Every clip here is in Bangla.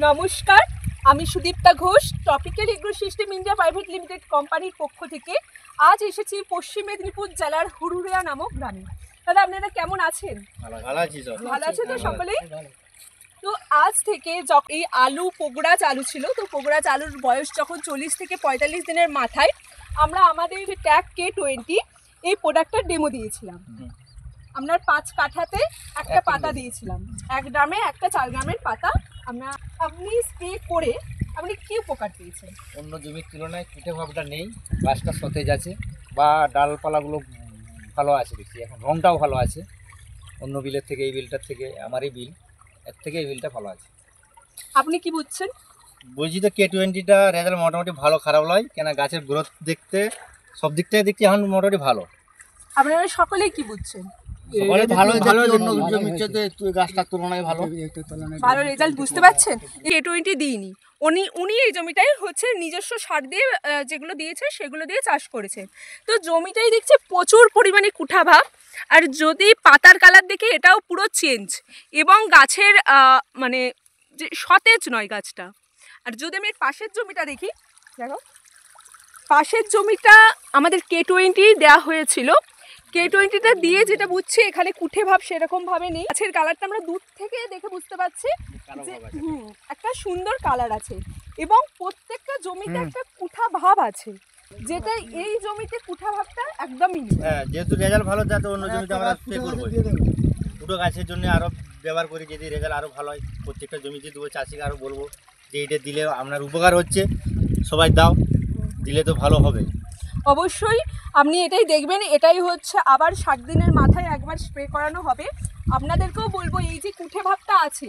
নমস্কার, আমি Sudipta Ghosh, topical agro system India private limited কোম্পানির পক্ষ থেকে আজ এসেছি পশ্চিম মেদিনীপুর জেলার হুরুরিয়া নামক গ্রামে। দাদা, আপনারা কেমন আছেন? ভালো আছে তো সকলেই? তো আজ থেকে এই আলু পোগড়াচ আলু ছিল, তো পোগড়াচ আলুর বয়স যখন 40 থেকে 45 দিনের মাথায় আমরা আমাদের ট্যাগ K20 এই প্রোডাক্টটার ডেমো দিয়েছিলাম। আপনার 5 কাঠাতে একটা পাতা দিয়েছিলাম, 1 গ্রামে একটা 4 গ্রামের পাতা। আপনি স্প্রে করে আপনি কি উপকার পেয়েছেন? অন্য জমির তুলনায় কুটে ভাবটা নেই, গাছটা সতেজ আছে বা ডালপালাগুলো ভালো আছে, দেখছি এখন রঙটাও ভালো আছে। অন্য বিলের থেকে এই বিলটার থেকে আমারই বিল এর থেকে এই বিলটা ভালো আছে। আপনি কি বুঝছেন? বুঝি তো K20টা রেজাল্ট মোটামুটি ভালো, খারাপ নয়, কেন গাছের গ্রোথ দেখতে সব দিক থেকে দেখছি এখন মোটামুটি ভালো। আপনারা সকলেই কি বুঝছেন? গাছটার তুলনায় ভালো রেজাল্ট বুঝতে পারছেন? K20 দিইনি, উনি এই জমিটাই হচ্ছে নিজস্ব সার দিয়ে যেগুলো দিয়েছে সেগুলো দিয়ে চাষ করেছে। তো জমিটাই দেখছে প্রচুর পরিমাণে কুঠাভাব, আর যদি পাতার কালার দেখে এটাও পুরো চেঞ্জ, এবং গাছের মানে যে সতেজ নয় গাছটা। আর যদি আমি পাশের জমিটা দেখি, দেখো পাশের জমিটা আমাদের K20 দেওয়া হয়েছিল। K20টা দিয়ে যেটা বুঝছি এখানে কুঠে ভাব সেরকমভাবে নেই। গাছের কালারটা আমরা দূর থেকে দেখে বুঝতে পারছি যে একটা সুন্দর কালার আছে, এবং প্রত্যেকটা জমিতে একটা কুঠা ভাব আছে, যেটা এই জমিতে কুঠা ভাবটা একদমই নেই। যেহেতু রেজাল্ট ভালো, যাতে অন্য জমিতে আমরা স্প্রে করবো। দুটো গাছের জন্য আরও ব্যবহার করি, যদি রেজাল্ট আরও ভালো হয় প্রত্যেকটা জমিতে দেবো, চাষিকে আরও বলবো যে এটা দিলে আপনার উপকার হচ্ছে, সবাই দাও, দিলে তো ভালো হবে। অবশ্যই আপনি এটাই দেখবেন, এটাই হচ্ছে আবার 60 দিনের মাথায় একবার স্প্রে করানো হবে। আপনাদেরকেও বলবো এই যে কুঠে ভাবটা আছে,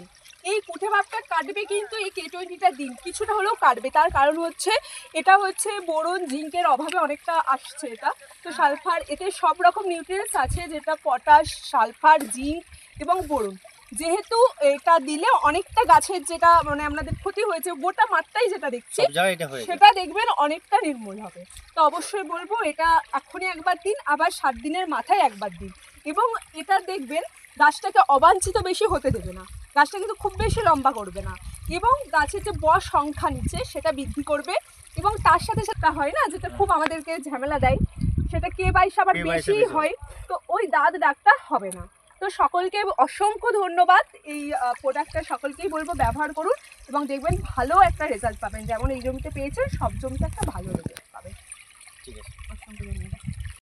এই কুঠে ভাবটা কাটবে, কিন্তু এই K20টা দিন কিছুটা হলেও কাটবে। তার কারণ হচ্ছে এটা হচ্ছে বোরন জিঙ্কের অভাবে অনেকটা আসছে এটা। তো সালফার, এতে সব রকম নিউট্রিয়েন্টস আছে, যেটা পটাশ, সালফার, জিঙ্ক এবং বোরন। যেহেতু এটা দিলে অনেকটা গাছের যেটা মানে আপনাদের ক্ষতি হয়েছে গোটা মাত্রায় যেটা দেখছি সেটা দেখবেন অনেকটা নির্মূল হবে। তো অবশ্যই বলবো এটা এখনই একবার দিন, আবার 60 দিনের মাথায় একবার দিন, এবং এটা দেখবেন গাছটাকে অবাঞ্ছিত বেশি হতে দেবে না, গাছটা কিন্তু খুব বেশি লম্বা করবে না, এবং গাছের যে সংখ্যা নিচ্ছে সেটা বৃদ্ধি করবে। এবং তার সাথে সাথে হয় না, যেটা খুব আমাদেরকে ঝামেলা দেয়, সেটা K22 আবার বেশি হয়, তো ওই দাগটা হবে না। তো সকলকে অসংখ্য ধন্যবাদ। এই প্রোডাক্টটা সকলকেই বলবো ব্যবহার করুন, এবং দেখবেন ভালো একটা রেজাল্ট পাবেন, যেমন এই জমিতে পেয়েছেন সব জমিতে একটা ভালো রেজাল্ট।